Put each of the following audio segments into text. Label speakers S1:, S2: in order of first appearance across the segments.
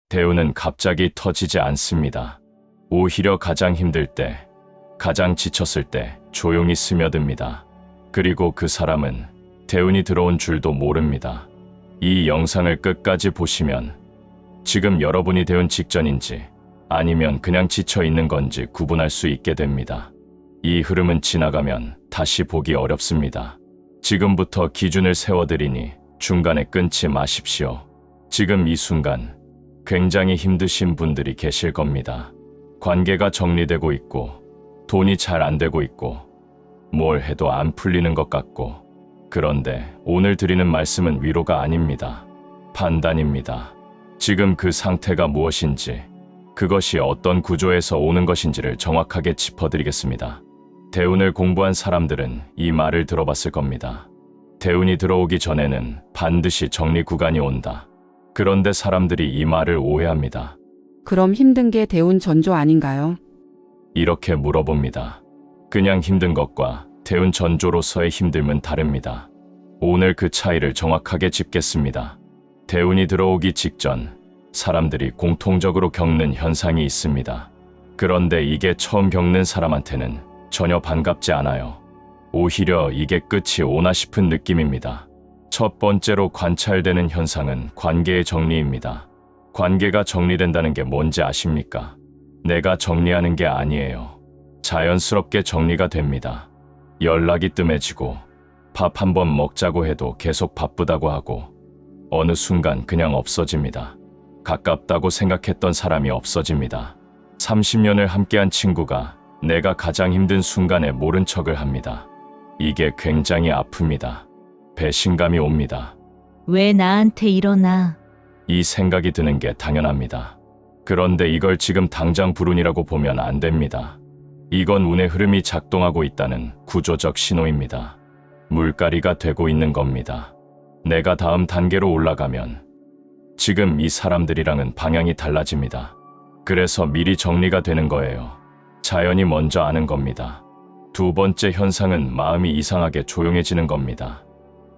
S1: 대우는 갑자기 터지지 않습니다. 오히려 가장 힘들 때, 가장 지쳤을 때 조용히 스며듭니다. 그리고 그 사람은 대운이 들어온 줄도 모릅니다. 이 영상을 끝까지 보시면 지금 여러분이 대운 직전인지 아니면 그냥 지쳐 있는 건지 구분할 수 있게 됩니다. 이 흐름은 지나가면 다시 보기 어렵습니다. 지금부터 기준을 세워드리니 중간에 끊지 마십시오. 지금 이 순간 굉장히 힘드신 분들이 계실 겁니다. 관계가 정리되고 있고 돈이 잘 안 되고 있고 뭘 해도 안 풀리는 것 같고, 그런데 오늘 드리는 말씀은 위로가 아닙니다. 판단입니다. 지금 그 상태가 무엇인지, 그것이 어떤 구조에서 오는 것인지를 정확하게 짚어드리겠습니다. 대운을 공부한 사람들은 이 말을 들어봤을 겁니다. 대운이 들어오기 전에는 반드시 정리 구간이 온다. 그런데 사람들이 이 말을 오해합니다.
S2: 그럼 힘든 게 대운 전조 아닌가요?
S1: 이렇게 물어봅니다. 그냥 힘든 것과 대운 전조로서의 힘듦은 다릅니다. 오늘 그 차이를 정확하게 짚겠습니다. 대운이 들어오기 직전 사람들이 공통적으로 겪는 현상이 있습니다. 그런데 이게 처음 겪는 사람한테는 전혀 반갑지 않아요. 오히려 이게 끝이 오나 싶은 느낌입니다. 첫 번째로 관찰되는 현상은 관계의 정리입니다. 관계가 정리된다는 게 뭔지 아십니까? 내가 정리하는 게 아니에요. 자연스럽게 정리가 됩니다. 연락이 뜸해지고 밥 한번 먹자고 해도 계속 바쁘다고 하고 어느 순간 그냥 없어집니다. 가깝다고 생각했던 사람이 없어집니다. 30년을 함께한 친구가 내가 가장 힘든 순간에 모른 척을 합니다. 이게 굉장히 아픕니다. 배신감이 옵니다.
S3: 왜 나한테 이러나?
S1: 이 생각이 드는 게 당연합니다. 그런데 이걸 지금 당장 불운이라고 보면 안 됩니다. 이건 운의 흐름이 작동하고 있다는 구조적 신호입니다. 물갈이가 되고 있는 겁니다. 내가 다음 단계로 올라가면 지금 이 사람들이랑은 방향이 달라집니다. 그래서 미리 정리가 되는 거예요. 자연이 먼저 아는 겁니다. 두 번째 현상은 마음이 이상하게 조용해지는 겁니다.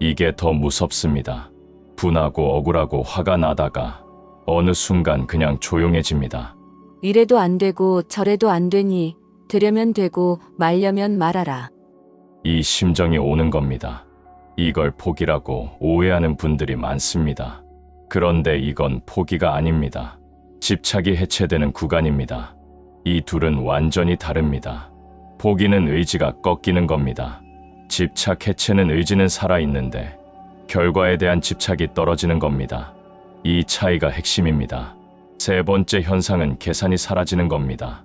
S1: 이게 더 무섭습니다. 분하고 억울하고 화가 나다가 어느 순간 그냥 조용해집니다.
S4: 이래도 안 되고 저래도 안 되니 되려면 되고 말려면 말아라.
S1: 이 심정이 오는 겁니다. 이걸 포기라고 오해하는 분들이 많습니다. 그런데 이건 포기가 아닙니다. 집착이 해체되는 구간입니다. 이 둘은 완전히 다릅니다. 포기는 의지가 꺾이는 겁니다. 집착 해체는 의지는 살아있는데 결과에 대한 집착이 떨어지는 겁니다. 이 차이가 핵심입니다. 세 번째 현상은 계산이 사라지는 겁니다.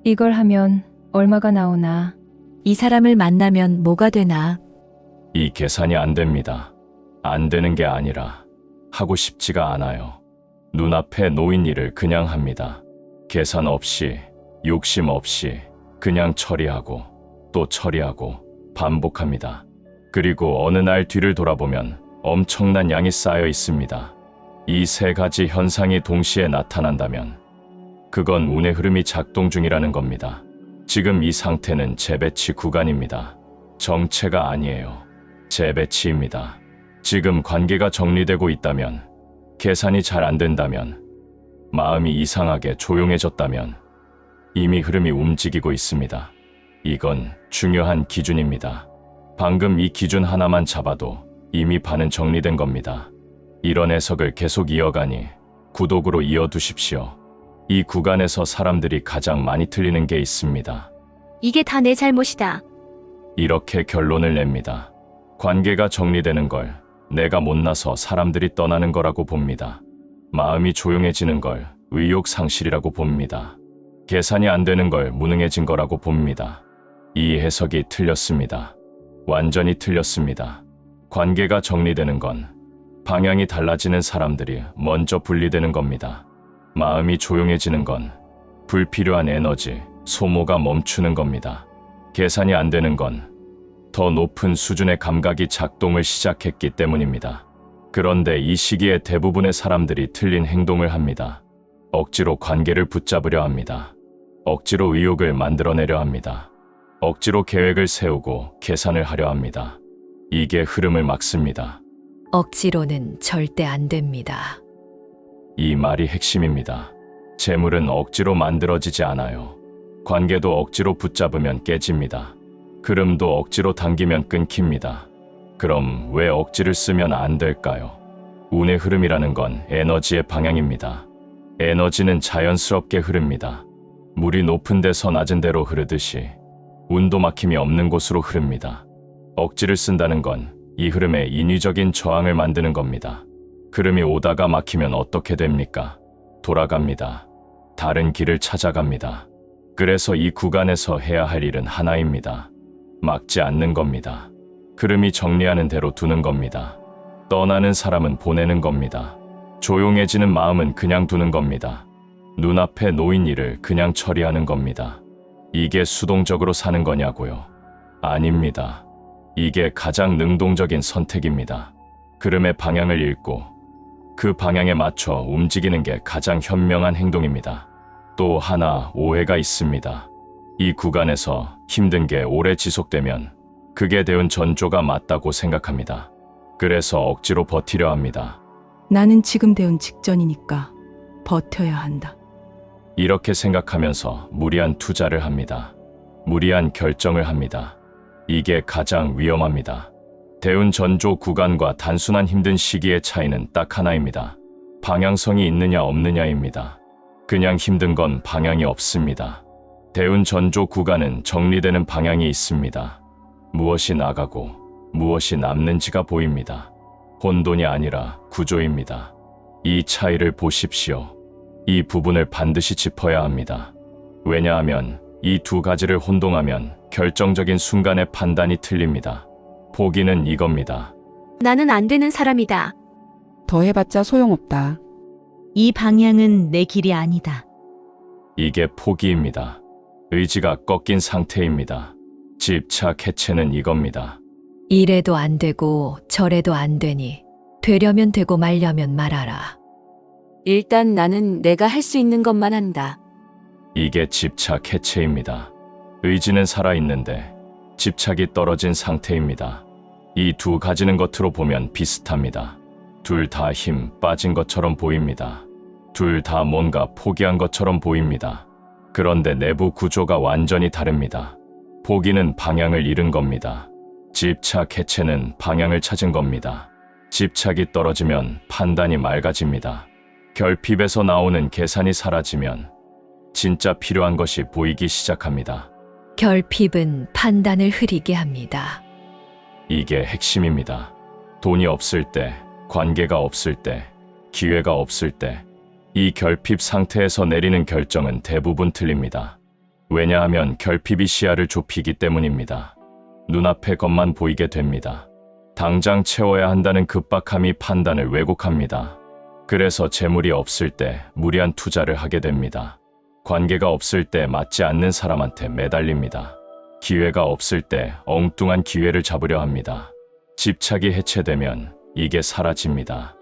S5: 이걸 하면 얼마가 나오나?
S4: 이 사람을 만나면 뭐가 되나?
S1: 이 계산이 안 됩니다. 안 되는 게 아니라 하고 싶지가 않아요. 눈앞에 놓인 일을 그냥 합니다. 계산 없이, 욕심 없이 그냥 처리하고 또 처리하고 반복합니다. 그리고 어느 날 뒤를 돌아보면 엄청난 양이 쌓여 있습니다. 이 세 가지 현상이 동시에 나타난다면 그건 운의 흐름이 작동 중이라는 겁니다. 지금 이 상태는 재배치 구간입니다. 정체가 아니에요. 재배치입니다. 지금 관계가 정리되고 있다면, 계산이 잘 안 된다면, 마음이 이상하게 조용해졌다면 이미 흐름이 움직이고 있습니다. 이건 중요한 기준입니다. 방금 이 기준 하나만 잡아도 이미 반은 정리된 겁니다. 이런 해석을 계속 이어가니 구독으로 이어두십시오. 이 구간에서 사람들이 가장 많이 틀리는 게 있습니다.
S4: 이게 다 내 잘못이다.
S1: 이렇게 결론을 냅니다. 관계가 정리되는 걸 내가 못나서 사람들이 떠나는 거라고 봅니다. 마음이 조용해지는 걸 의욕 상실이라고 봅니다. 계산이 안 되는 걸 무능해진 거라고 봅니다. 이 해석이 틀렸습니다. 완전히 틀렸습니다. 관계가 정리되는 건 방향이 달라지는 사람들이 먼저 분리되는 겁니다. 마음이 조용해지는 건 불필요한 에너지, 소모가 멈추는 겁니다. 계산이 안 되는 건 더 높은 수준의 감각이 작동을 시작했기 때문입니다. 그런데 이 시기에 대부분의 사람들이 틀린 행동을 합니다. 억지로 관계를 붙잡으려 합니다. 억지로 의욕을 만들어내려 합니다. 억지로 계획을 세우고 계산을 하려 합니다. 이게 흐름을 막습니다.
S3: 억지로는 절대 안 됩니다.
S1: 이 말이 핵심입니다. 재물은 억지로 만들어지지 않아요. 관계도 억지로 붙잡으면 깨집니다. 흐름도 억지로 당기면 끊깁니다. 그럼 왜 억지를 쓰면 안 될까요? 운의 흐름이라는 건 에너지의 방향입니다. 에너지는 자연스럽게 흐릅니다. 물이 높은 데서 낮은 데로 흐르듯이 운도 막힘이 없는 곳으로 흐릅니다. 억지를 쓴다는 건 이 흐름에 인위적인 저항을 만드는 겁니다. 흐름이 오다가 막히면 어떻게 됩니까? 돌아갑니다. 다른 길을 찾아갑니다. 그래서 이 구간에서 해야 할 일은 하나입니다. 막지 않는 겁니다. 흐름이 정리하는 대로 두는 겁니다. 떠나는 사람은 보내는 겁니다. 조용해지는 마음은 그냥 두는 겁니다. 눈앞에 놓인 일을 그냥 처리하는 겁니다. 이게 수동적으로 사는 거냐고요? 아닙니다. 이게 가장 능동적인 선택입니다. 흐름의 방향을 읽고 그 방향에 맞춰 움직이는 게 가장 현명한 행동입니다. 또 하나 오해가 있습니다. 이 구간에서 힘든 게 오래 지속되면 그게 대운 전조가 맞다고 생각합니다. 그래서 억지로 버티려 합니다.
S6: 나는 지금 대운 직전이니까 버텨야 한다.
S1: 이렇게 생각하면서 무리한 투자를 합니다. 무리한 결정을 합니다. 이게 가장 위험합니다. 대운 전조 구간과 단순한 힘든 시기의 차이는 딱 하나입니다. 방향성이 있느냐 없느냐입니다. 그냥 힘든 건 방향이 없습니다. 대운 전조 구간은 정리되는 방향이 있습니다. 무엇이 나가고 무엇이 남는지가 보입니다. 혼돈이 아니라 구조입니다. 이 차이를 보십시오. 이 부분을 반드시 짚어야 합니다. 왜냐하면 이 두 가지를 혼동하면 결정적인 순간의 판단이 틀립니다. 포기는 이겁니다.
S7: 나는 안 되는 사람이다.
S2: 더 해봤자 소용없다.
S3: 이 방향은 내 길이 아니다.
S1: 이게 포기입니다. 의지가 꺾인 상태입니다. 집착 해체는 이겁니다.
S8: 이래도 안 되고 저래도 안 되니 되려면 되고 말려면 말아라.
S4: 일단 나는 내가 할 수 있는 것만 한다.
S1: 이게 집착 해체입니다. 의지는 살아있는데 집착이 떨어진 상태입니다. 이 두 가지는 겉으로 보면 비슷합니다. 둘 다 힘 빠진 것처럼 보입니다. 둘 다 뭔가 포기한 것처럼 보입니다. 그런데 내부 구조가 완전히 다릅니다. 포기는 방향을 잃은 겁니다. 집착 해체는 방향을 찾은 겁니다. 집착이 떨어지면 판단이 맑아집니다. 결핍에서 나오는 계산이 사라지면 진짜 필요한 것이 보이기 시작합니다.
S8: 결핍은 판단을 흐리게 합니다.
S1: 이게 핵심입니다. 돈이 없을 때, 관계가 없을 때, 기회가 없을 때, 이 결핍 상태에서 내리는 결정은 대부분 틀립니다. 왜냐하면 결핍이 시야를 좁히기 때문입니다. 눈앞의 것만 보이게 됩니다. 당장 채워야 한다는 급박함이 판단을 왜곡합니다. 그래서 재물이 없을 때 무리한 투자를 하게 됩니다. 관계가 없을 때 맞지 않는 사람한테 매달립니다. 기회가 없을 때 엉뚱한 기회를 잡으려 합니다. 집착이 해체되면 이게 사라집니다.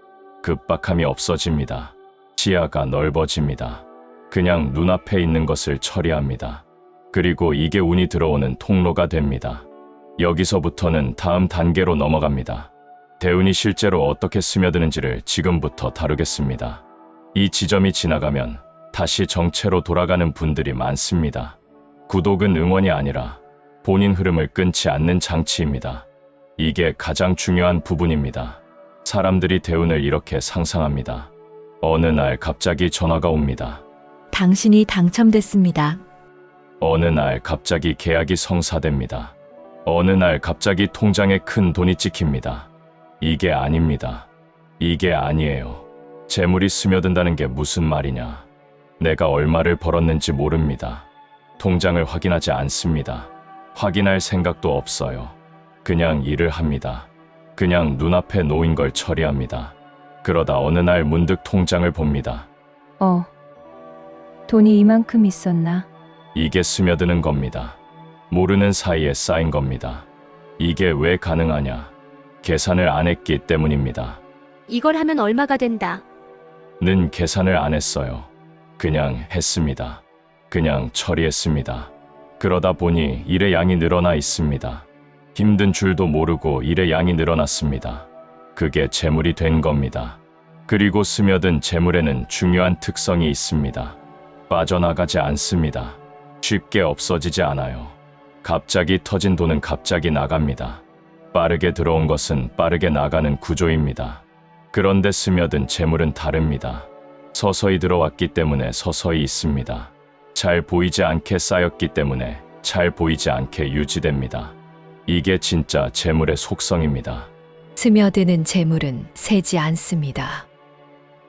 S1: 급박함이 없어집니다. 시야가 넓어집니다. 그냥 눈앞에 있는 것을 처리합니다. 그리고 이게 운이 들어오는 통로가 됩니다. 여기서부터는 다음 단계로 넘어갑니다. 대운이 실제로 어떻게 스며드는지를 지금부터 다루겠습니다. 이 지점이 지나가면 다시 정체로 돌아가는 분들이 많습니다. 구독은 응원이 아니라 본인 흐름을 끊지 않는 장치입니다. 이게 가장 중요한 부분입니다. 사람들이 대운을 이렇게 상상합니다. 어느 날 갑자기 전화가 옵니다.
S7: 당신이 당첨됐습니다.
S1: 어느 날 갑자기 계약이 성사됩니다. 어느 날 갑자기 통장에 큰 돈이 찍힙니다. 이게 아닙니다. 이게 아니에요. 재물이 스며든다는 게 무슨 말이냐. 내가 얼마를 벌었는지 모릅니다. 통장을 확인하지 않습니다. 확인할 생각도 없어요. 그냥 일을 합니다. 그냥 눈앞에 놓인 걸 처리합니다. 그러다 어느 날 문득 통장을 봅니다.
S5: 돈이 이만큼 있었나?
S1: 이게 스며드는 겁니다. 모르는 사이에 쌓인 겁니다. 이게 왜 가능하냐? 계산을 안 했기 때문입니다.
S7: 이걸 하면 얼마가 된다.
S1: 는 계산을 안 했어요. 그냥 했습니다. 그냥 처리했습니다. 그러다 보니 일의 양이 늘어나 있습니다. 힘든 줄도 모르고 일의 양이 늘어났습니다. 그게 재물이 된 겁니다. 그리고 스며든 재물에는 중요한 특성이 있습니다. 빠져나가지 않습니다. 쉽게 없어지지 않아요. 갑자기 터진 돈은 갑자기 나갑니다. 빠르게 들어온 것은 빠르게 나가는 구조입니다. 그런데 스며든 재물은 다릅니다. 서서히 들어왔기 때문에 서서히 있습니다. 잘 보이지 않게 쌓였기 때문에 잘 보이지 않게 유지됩니다. 이게 진짜 재물의 속성입니다.
S8: 스며드는 재물은 새지 않습니다.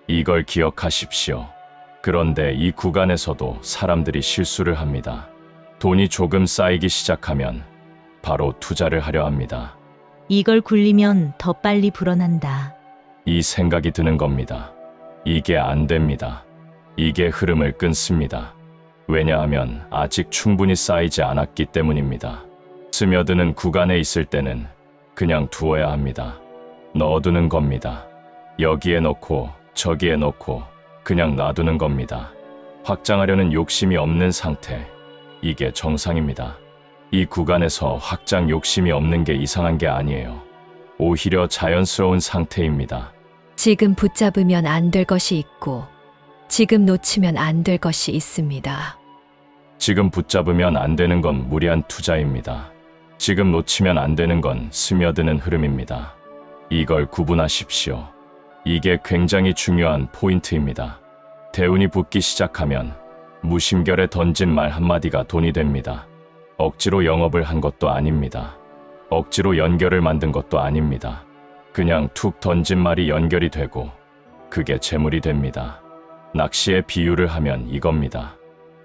S1: 이걸 기억하십시오. 그런데 이 구간에서도 사람들이 실수를 합니다. 돈이 조금 쌓이기 시작하면 바로 투자를 하려 합니다.
S3: 이걸 굴리면 더 빨리 불어난다.
S1: 이 생각이 드는 겁니다. 이게 안 됩니다. 이게 흐름을 끊습니다. 왜냐하면 아직 충분히 쌓이지 않았기 때문입니다. 스며드는 구간에 있을 때는 그냥 두어야 합니다. 넣어두는 겁니다. 여기에 넣고 저기에 넣고 그냥 놔두는 겁니다. 확장하려는 욕심이 없는 상태. 이게 정상입니다. 이 구간에서 확장 욕심이 없는 게 이상한 게 아니에요. 오히려 자연스러운 상태입니다.
S8: 지금 붙잡으면 안 될 것이 있고, 지금 놓치면 안 될 것이 있습니다.
S1: 지금 붙잡으면 안 되는 건 무리한 투자입니다. 지금 놓치면 안 되는 건 스며드는 흐름입니다. 이걸 구분하십시오. 이게 굉장히 중요한 포인트입니다. 대운이 붙기 시작하면 무심결에 던진 말 한마디가 돈이 됩니다. 억지로 영업을 한 것도 아닙니다. 억지로 연결을 만든 것도 아닙니다. 그냥 툭 던진 말이 연결이 되고 그게 재물이 됩니다. 낚시의 비유를 하면 이겁니다.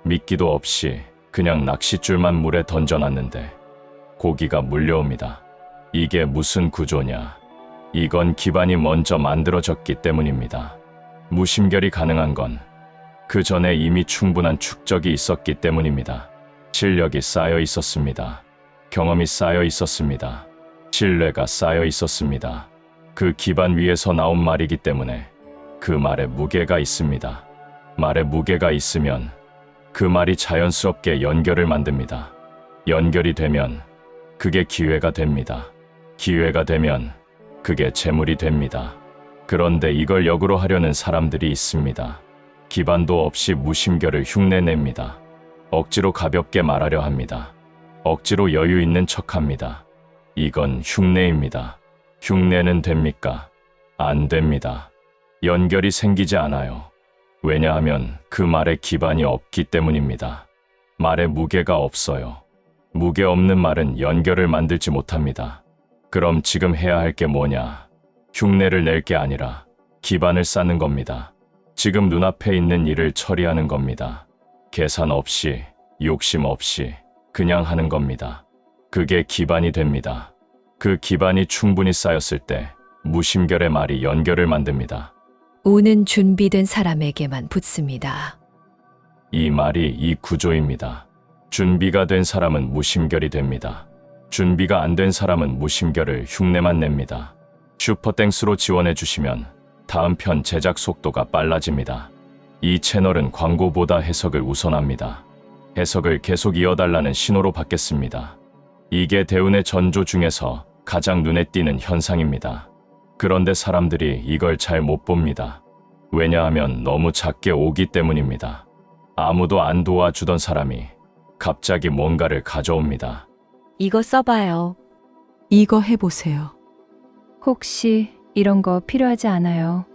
S1: 미끼도 없이 그냥 낚싯줄만 물에 던져놨는데 고기가 물려옵니다. 이게 무슨 구조냐? 이건 기반이 먼저 만들어졌기 때문입니다. 무심결이 가능한 건 그 전에 이미 충분한 축적이 있었기 때문입니다. 실력이 쌓여 있었습니다. 경험이 쌓여 있었습니다. 신뢰가 쌓여 있었습니다. 그 기반 위에서 나온 말이기 때문에 그 말에 무게가 있습니다. 말에 무게가 있으면 그 말이 자연스럽게 연결을 만듭니다. 연결이 되면 그게 기회가 됩니다. 기회가 되면 그게 재물이 됩니다. 그런데 이걸 역으로 하려는 사람들이 있습니다. 기반도 없이 무심결을 흉내냅니다. 억지로 가볍게 말하려 합니다. 억지로 여유 있는 척합니다. 이건 흉내입니다. 흉내는 됩니까? 안 됩니다. 연결이 생기지 않아요. 왜냐하면 그 말에 기반이 없기 때문입니다. 말에 무게가 없어요. 무게 없는 말은 연결을 만들지 못합니다. 그럼 지금 해야 할 게 뭐냐? 흉내를 낼 게 아니라 기반을 쌓는 겁니다. 지금 눈앞에 있는 일을 처리하는 겁니다. 계산 없이, 욕심 없이 그냥 하는 겁니다. 그게 기반이 됩니다. 그 기반이 충분히 쌓였을 때 무심결의 말이 연결을 만듭니다.
S8: 운은 준비된 사람에게만 붙습니다.
S1: 이 말이 이 구조입니다. 준비가 된 사람은 무심결이 됩니다. 준비가 안 된 사람은 무심결을 흉내만 냅니다. 슈퍼땡스로 지원해 주시면 다음 편 제작 속도가 빨라집니다. 이 채널은 광고보다 해석을 우선합니다. 해석을 계속 이어달라는 신호로 받겠습니다. 이게 대운의 전조 중에서 가장 눈에 띄는 현상입니다. 그런데 사람들이 이걸 잘 못 봅니다. 왜냐하면 너무 작게 오기 때문입니다. 아무도 안 도와주던 사람이 갑자기 뭔가를 가져옵니다.
S4: 이거 써봐요.
S6: 이거 해보세요.
S5: 혹시 이런 거 필요하지 않아요?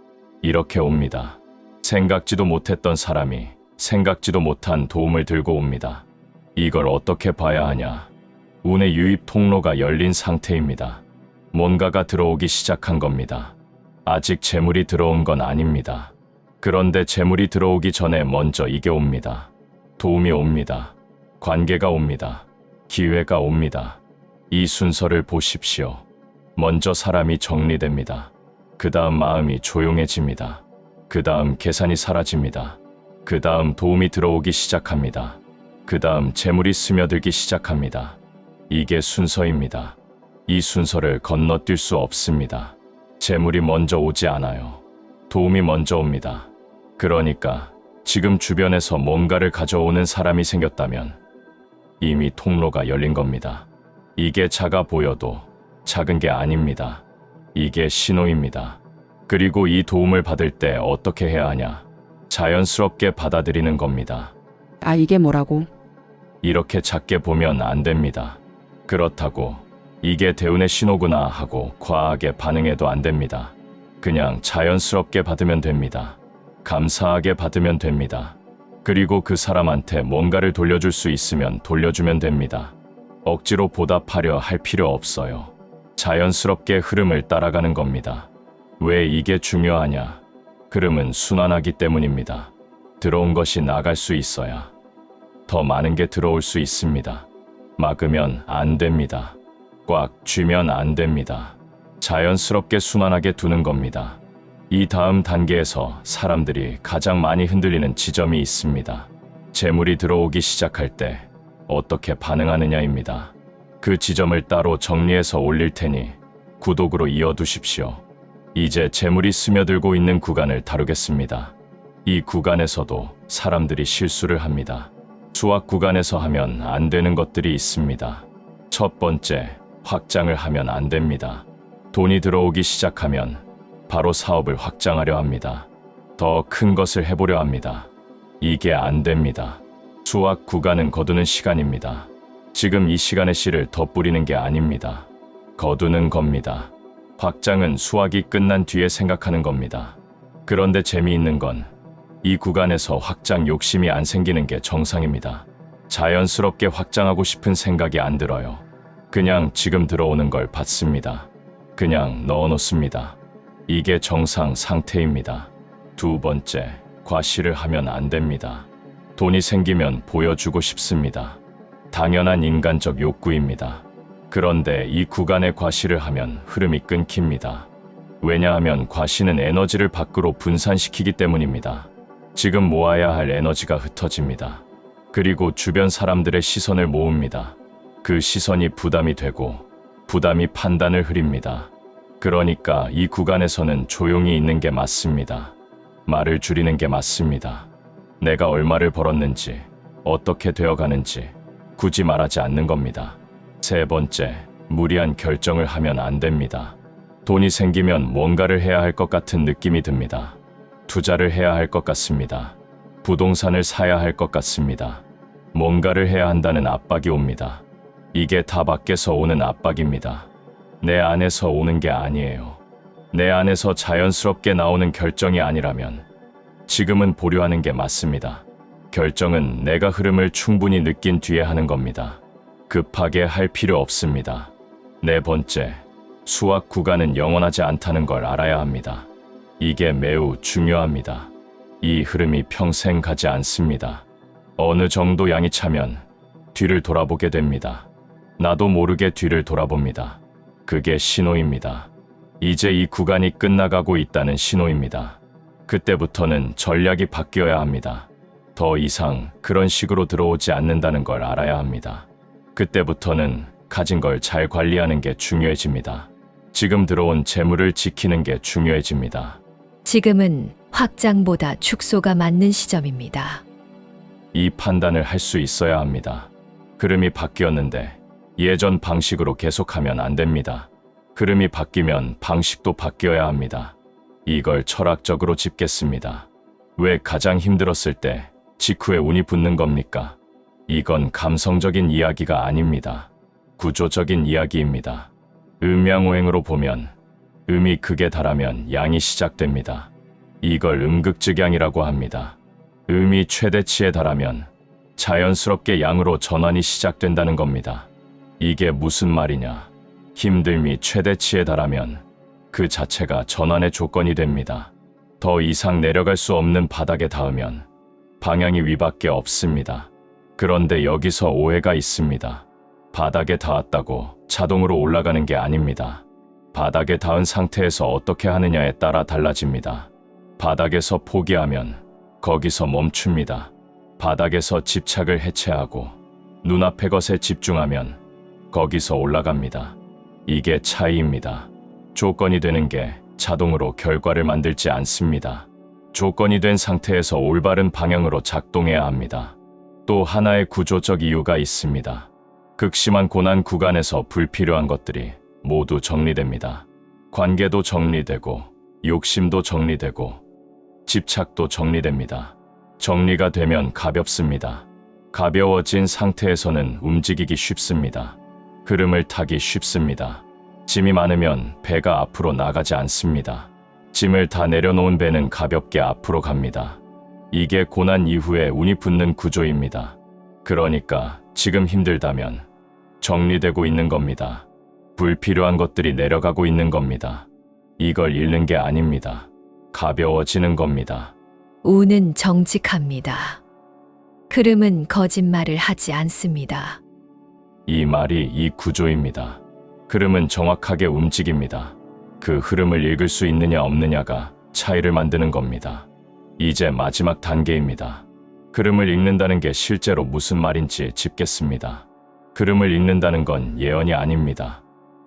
S1: 이렇게 옵니다. 생각지도 못했던 사람이 생각지도 못한 도움을 들고 옵니다. 이걸 어떻게 봐야 하냐? 운의 유입 통로가 열린 상태입니다. 뭔가가 들어오기 시작한 겁니다. 아직 재물이 들어온 건 아닙니다. 그런데 재물이 들어오기 전에 먼저 이게 옵니다. 도움이 옵니다. 관계가 옵니다. 기회가 옵니다. 이 순서를 보십시오. 먼저 사람이 정리됩니다. 그 다음 마음이 조용해집니다. 그 다음 계산이 사라집니다. 그 다음 도움이 들어오기 시작합니다. 그 다음 재물이 스며들기 시작합니다. 이게 순서입니다. 이 순서를 건너뛸 수 없습니다. 재물이 먼저 오지 않아요. 도움이 먼저 옵니다. 그러니까 지금 주변에서 뭔가를 가져오는 사람이 생겼다면 이미 통로가 열린 겁니다. 이게 작아 보여도 작은 게 아닙니다. 이게 신호입니다. 그리고 이 도움을 받을 때 어떻게 해야 하냐? 자연스럽게 받아들이는 겁니다.
S2: 아, 이게 뭐라고?
S1: 이렇게 작게 보면 안 됩니다. 그렇다고 이게 대운의 신호구나 하고 과하게 반응해도 안 됩니다. 그냥 자연스럽게 받으면 됩니다. 감사하게 받으면 됩니다. 그리고 그 사람한테 뭔가를 돌려줄 수 있으면 돌려주면 됩니다. 억지로 보답하려 할 필요 없어요. 자연스럽게 흐름을 따라가는 겁니다. 왜 이게 중요하냐? 흐름은 순환하기 때문입니다. 들어온 것이 나갈 수 있어야 더 많은 게 들어올 수 있습니다. 막으면 안 됩니다. 꽉 쥐면 안 됩니다. 자연스럽게 순환하게 두는 겁니다. 이 다음 단계에서 사람들이 가장 많이 흔들리는 지점이 있습니다. 재물이 들어오기 시작할 때 어떻게 반응하느냐입니다. 그 지점을 따로 정리해서 올릴 테니 구독으로 이어두십시오. 이제 재물이 스며들고 있는 구간을 다루겠습니다. 이 구간에서도 사람들이 실수를 합니다. 수학 구간에서 하면 안 되는 것들이 있습니다. 첫 번째, 확장을 하면 안 됩니다. 돈이 들어오기 시작하면 바로 사업을 확장하려 합니다. 더 큰 것을 해보려 합니다. 이게 안 됩니다. 수학 구간은 거두는 시간입니다. 지금 이 시간의 씨를 더 뿌리는 게 아닙니다. 거두는 겁니다. 확장은 수학이 끝난 뒤에 생각하는 겁니다. 그런데 재미있는 건 이 구간에서 확장 욕심이 안 생기는 게 정상입니다. 자연스럽게 확장하고 싶은 생각이 안 들어요. 그냥 지금 들어오는 걸 받습니다. 그냥 넣어놓습니다. 이게 정상 상태입니다. 두 번째, 과시를 하면 안 됩니다. 돈이 생기면 보여주고 싶습니다. 당연한 인간적 욕구입니다. 그런데 이 구간에 과시를 하면 흐름이 끊깁니다. 왜냐하면 과시는 에너지를 밖으로 분산시키기 때문입니다. 지금 모아야 할 에너지가 흩어집니다. 그리고 주변 사람들의 시선을 모읍니다. 그 시선이 부담이 되고 부담이 판단을 흐립니다. 그러니까 이 구간에서는 조용히 있는 게 맞습니다. 말을 줄이는 게 맞습니다. 내가 얼마를 벌었는지, 어떻게 되어가는지 굳이 말하지 않는 겁니다. 세 번째, 무리한 결정을 하면 안 됩니다. 돈이 생기면 뭔가를 해야 할 것 같은 느낌이 듭니다. 투자를 해야 할 것 같습니다. 부동산을 사야 할 것 같습니다. 뭔가를 해야 한다는 압박이 옵니다. 이게 다 밖에서 오는 압박입니다. 내 안에서 오는 게 아니에요. 내 안에서 자연스럽게 나오는 결정이 아니라면 지금은 보류하는 게 맞습니다. 결정은 내가 흐름을 충분히 느낀 뒤에 하는 겁니다. 급하게 할 필요 없습니다. 네 번째, 수학 구간은 영원하지 않다는 걸 알아야 합니다. 이게 매우 중요합니다. 이 흐름이 평생 가지 않습니다. 어느 정도 양이 차면 뒤를 돌아보게 됩니다. 나도 모르게 뒤를 돌아봅니다. 그게 신호입니다. 이제 이 구간이 끝나가고 있다는 신호입니다. 그때부터는 전략이 바뀌어야 합니다. 더 이상 그런 식으로 들어오지 않는다는 걸 알아야 합니다. 그때부터는 가진 걸 잘 관리하는 게 중요해집니다. 지금 들어온 재물을 지키는 게 중요해집니다.
S8: 지금은 확장보다 축소가 맞는 시점입니다.
S1: 이 판단을 할 수 있어야 합니다. 흐름이 바뀌었는데 예전 방식으로 계속하면 안 됩니다. 흐름이 바뀌면 방식도 바뀌어야 합니다. 이걸 철학적으로 짚겠습니다. 왜 가장 힘들었을 때 직후에 운이 붙는 겁니까? 이건 감성적인 이야기가 아닙니다. 구조적인 이야기입니다. 음양오행으로 보면 음이 극에 달하면 양이 시작됩니다. 이걸 음극즉양이라고 합니다. 음이 최대치에 달하면 자연스럽게 양으로 전환이 시작된다는 겁니다. 이게 무슨 말이냐? 힘듦이 최대치에 달하면 그 자체가 전환의 조건이 됩니다. 더 이상 내려갈 수 없는 바닥에 닿으면 방향이 위밖에 없습니다. 그런데 여기서 오해가 있습니다. 바닥에 닿았다고 자동으로 올라가는 게 아닙니다. 바닥에 닿은 상태에서 어떻게 하느냐에 따라 달라집니다. 바닥에서 포기하면 거기서 멈춥니다. 바닥에서 집착을 해체하고 눈앞의 것에 집중하면 거기서 올라갑니다. 이게 차이입니다. 조건이 되는 게 자동으로 결과를 만들지 않습니다. 조건이 된 상태에서 올바른 방향으로 작동해야 합니다. 또 하나의 구조적 이유가 있습니다. 극심한 고난 구간에서 불필요한 것들이 모두 정리됩니다. 관계도 정리되고 욕심도 정리되고 집착도 정리됩니다. 정리가 되면 가볍습니다. 가벼워진 상태에서는 움직이기 쉽습니다. 흐름을 타기 쉽습니다. 짐이 많으면 배가 앞으로 나가지 않습니다. 짐을 다 내려놓은 배는 가볍게 앞으로 갑니다. 이게 고난 이후에 운이 붙는 구조입니다. 그러니까 지금 힘들다면 정리되고 있는 겁니다. 불필요한 것들이 내려가고 있는 겁니다. 이걸 잃는 게 아닙니다. 가벼워지는 겁니다.
S8: 운은 정직합니다. 흐름은 거짓말을 하지 않습니다.
S1: 이 말이 이 구조입니다. 흐름은 정확하게 움직입니다. 그 흐름을 읽을 수 있느냐 없느냐가 차이를 만드는 겁니다. 이제 마지막 단계입니다. 흐름을 읽는다는 게 실제로 무슨 말인지 짚겠습니다. 흐름을 읽는다는 건 예언이 아닙니다.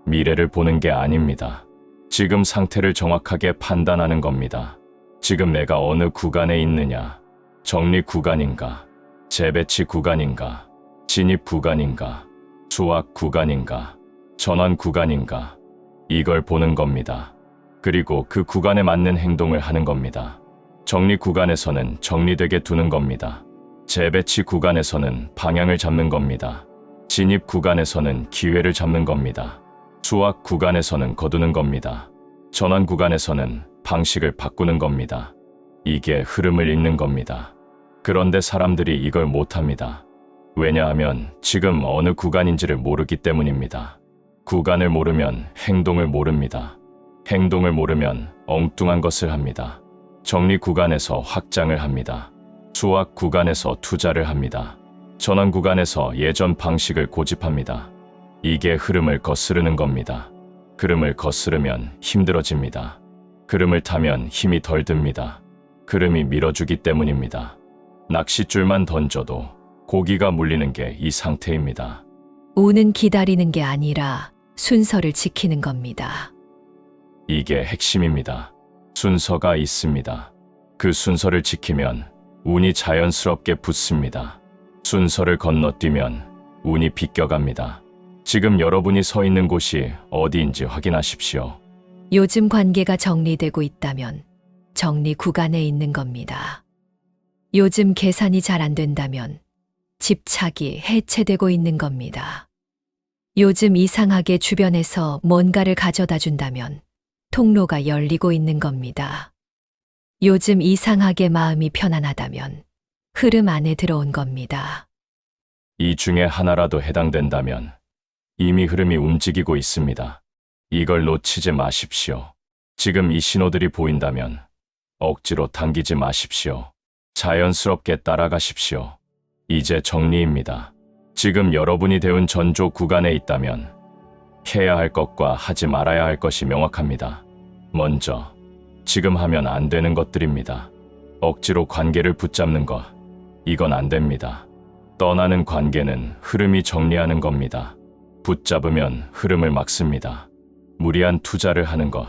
S1: 미래를 보는 게 아닙니다. 지금 상태를 정확하게 판단하는 겁니다. 지금 내가 어느 구간에 있느냐, 정리 구간인가, 재배치 구간인가, 진입 구간인가, 수확 구간인가, 전환 구간인가, 이걸 보는 겁니다. 그리고 그 구간에 맞는 행동을 하는 겁니다. 정리 구간에서는 정리되게 두는 겁니다. 재배치 구간에서는 방향을 잡는 겁니다. 진입 구간에서는 기회를 잡는 겁니다. 수확 구간에서는 거두는 겁니다. 전환 구간에서는 방식을 바꾸는 겁니다. 이게 흐름을 읽는 겁니다. 그런데 사람들이 이걸 못합니다. 왜냐하면 지금 어느 구간인지를 모르기 때문입니다. 구간을 모르면 행동을 모릅니다. 행동을 모르면 엉뚱한 것을 합니다. 정리 구간에서 확장을 합니다. 수확 구간에서 투자를 합니다. 전환 구간에서 예전 방식을 고집합니다. 이게 흐름을 거스르는 겁니다. 흐름을 거스르면 힘들어집니다. 흐름을 타면 힘이 덜 듭니다. 흐름이 밀어주기 때문입니다. 낚싯줄만 던져도 고기가 물리는 게 이 상태입니다.
S8: 운은 기다리는 게 아니라 순서를 지키는 겁니다.
S1: 이게 핵심입니다. 순서가 있습니다. 그 순서를 지키면 운이 자연스럽게 붙습니다. 순서를 건너뛰면 운이 비껴갑니다. 지금 여러분이 서 있는 곳이 어디인지 확인하십시오.
S8: 요즘 관계가 정리되고 있다면 정리 구간에 있는 겁니다. 요즘 계산이 잘 안 된다면 집착이 해체되고 있는 겁니다. 요즘 이상하게 주변에서 뭔가를 가져다 준다면 통로가 열리고 있는 겁니다. 요즘 이상하게 마음이 편안하다면 흐름 안에 들어온 겁니다.
S1: 이 중에 하나라도 해당된다면 이미 흐름이 움직이고 있습니다. 이걸 놓치지 마십시오. 지금 이 신호들이 보인다면 억지로 당기지 마십시오. 자연스럽게 따라가십시오. 이제 정리입니다. 지금 여러분이 배운 전조 구간에 있다면 해야 할 것과 하지 말아야 할 것이 명확합니다. 먼저 지금 하면 안 되는 것들입니다. 억지로 관계를 붙잡는 것, 이건 안 됩니다. 떠나는 관계는 흐름이 정리하는 겁니다. 붙잡으면 흐름을 막습니다. 무리한 투자를 하는 것,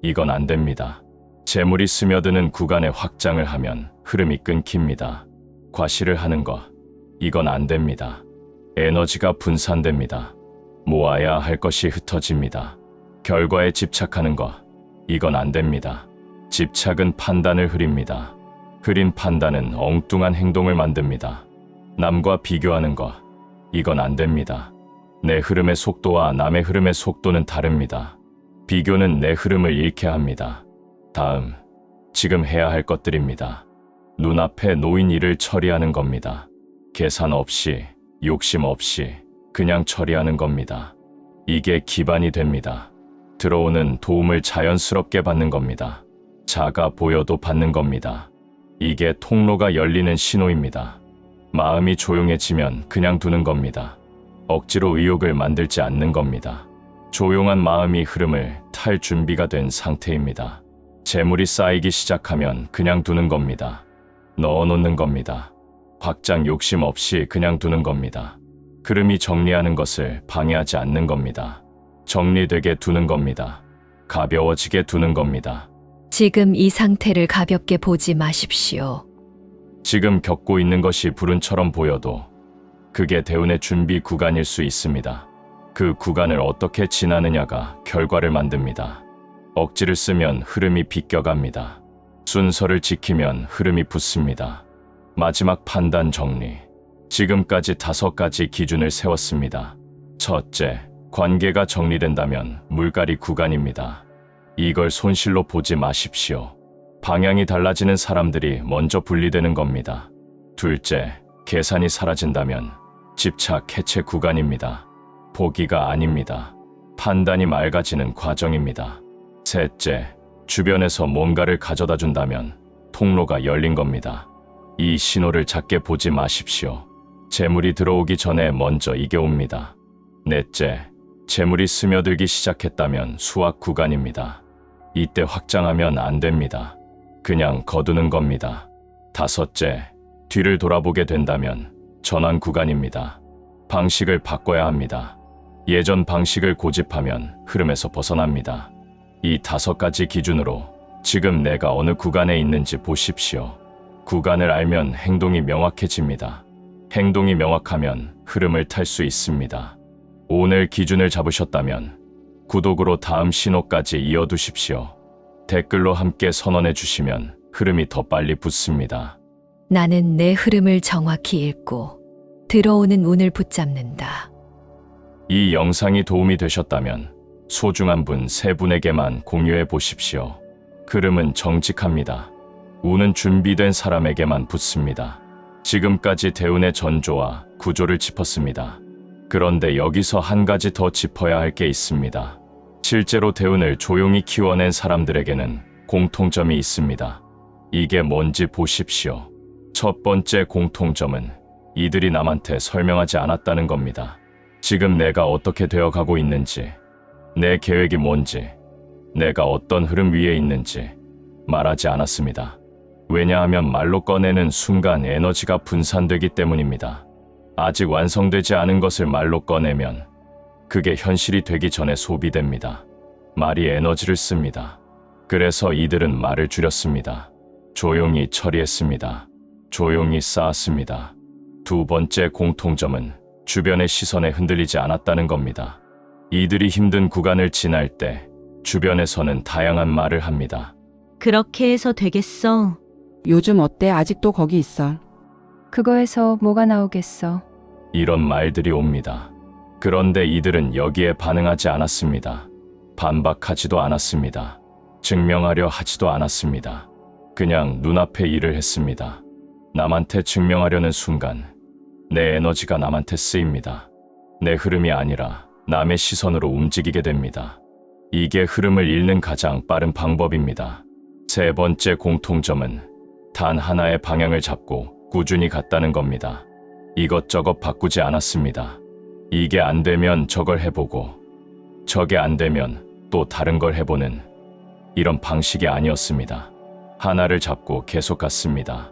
S1: 이건 안 됩니다. 재물이 스며드는 구간에 확장을 하면 흐름이 끊깁니다. 과시를 하는 것, 이건 안 됩니다. 에너지가 분산됩니다. 모아야 할 것이 흩어집니다. 결과에 집착하는 것, 이건 안 됩니다. 집착은 판단을 흐립니다. 흐린 판단은 엉뚱한 행동을 만듭니다. 남과 비교하는 것, 이건 안 됩니다. 내 흐름의 속도와 남의 흐름의 속도는 다릅니다. 비교는 내 흐름을 잃게 합니다. 다음, 지금 해야 할 것들입니다. 눈앞에 놓인 일을 처리하는 겁니다. 계산 없이, 욕심 없이 그냥 처리하는 겁니다. 이게 기반이 됩니다. 들어오는 도움을 자연스럽게 받는 겁니다. 작아 보여도 받는 겁니다. 이게 통로가 열리는 신호입니다. 마음이 조용해지면 그냥 두는 겁니다. 억지로 의욕을 만들지 않는 겁니다. 조용한 마음이 흐름을 탈 준비가 된 상태입니다. 재물이 쌓이기 시작하면 그냥 두는 겁니다. 넣어놓는 겁니다. 확장 욕심 없이 그냥 두는 겁니다. 흐름이 정리하는 것을 방해하지 않는 겁니다. 정리되게 두는 겁니다. 가벼워지게 두는 겁니다.
S8: 지금 이 상태를 가볍게 보지 마십시오.
S1: 지금 겪고 있는 것이 불운처럼 보여도 그게 대운의 준비 구간일 수 있습니다. 그 구간을 어떻게 지나느냐가 결과를 만듭니다. 억지를 쓰면 흐름이 비껴갑니다. 순서를 지키면 흐름이 붙습니다. 마지막 판단 정리. 지금까지 5가지 기준을 세웠습니다. 첫째, 관계가 정리된다면 물갈이 구간입니다. 이걸 손실로 보지 마십시오. 방향이 달라지는 사람들이 먼저 분리되는 겁니다. 둘째, 계산이 사라진다면 집착 해체 구간입니다. 포기가 아닙니다. 판단이 맑아지는 과정입니다. 셋째, 주변에서 뭔가를 가져다 준다면 통로가 열린 겁니다. 이 신호를 작게 보지 마십시오. 재물이 들어오기 전에 먼저 이게 옵니다. 넷째, 재물이 스며들기 시작했다면 수확 구간입니다. 이때 확장하면 안 됩니다. 그냥 거두는 겁니다. 다섯째, 뒤를 돌아보게 된다면 전환 구간입니다. 방식을 바꿔야 합니다. 예전 방식을 고집하면 흐름에서 벗어납니다. 이 5가지 기준으로 지금 내가 어느 구간에 있는지 보십시오. 구간을 알면 행동이 명확해집니다. 행동이 명확하면 흐름을 탈 수 있습니다. 오늘 기준을 잡으셨다면 구독으로 다음 신호까지 이어두십시오. 댓글로 함께 선언해 주시면 흐름이 더 빨리 붙습니다.
S8: 나는 내 흐름을 정확히 읽고 들어오는 운을 붙잡는다.
S1: 이 영상이 도움이 되셨다면 소중한 분 3분에게만 공유해 보십시오. 흐름은 정직합니다. 운은 준비된 사람에게만 붙습니다. 지금까지 대운의 전조와 구조를 짚었습니다. 그런데 여기서 한 가지 더 짚어야 할 게 있습니다. 실제로 대운을 조용히 키워낸 사람들에게는 공통점이 있습니다. 이게 뭔지 보십시오. 첫 번째 공통점은 이들이 남한테 설명하지 않았다는 겁니다. 지금 내가 어떻게 되어가고 있는지, 내 계획이 뭔지, 내가 어떤 흐름 위에 있는지 말하지 않았습니다. 왜냐하면 말로 꺼내는 순간 에너지가 분산되기 때문입니다. 아직 완성되지 않은 것을 말로 꺼내면 그게 현실이 되기 전에 소비됩니다. 말이 에너지를 씁니다. 그래서 이들은 말을 줄였습니다. 조용히 처리했습니다. 조용히 쌓았습니다. 두 번째 공통점은 주변의 시선에 흔들리지 않았다는 겁니다. 이들이 힘든 구간을 지날 때 주변에서는 다양한 말을 합니다.
S3: 그렇게 해서 되겠어.
S2: 요즘 어때? 아직도 거기 있어.
S5: 그거에서 뭐가 나오겠어?
S1: 이런 말들이 옵니다. 그런데 이들은 여기에 반응하지 않았습니다. 반박하지도 않았습니다. 증명하려 하지도 않았습니다. 그냥 눈앞에 일을 했습니다. 남한테 증명하려는 순간 내 에너지가 남한테 쓰입니다. 내 흐름이 아니라 남의 시선으로 움직이게 됩니다. 이게 흐름을 읽는 가장 빠른 방법입니다. 세 번째 공통점은 단 하나의 방향을 잡고 꾸준히 갔다는 겁니다. 이것저것 바꾸지 않았습니다. 이게 안 되면 저걸 해보고, 저게 안 되면 또 다른 걸 해보는 이런 방식이 아니었습니다. 하나를 잡고 계속 갔습니다.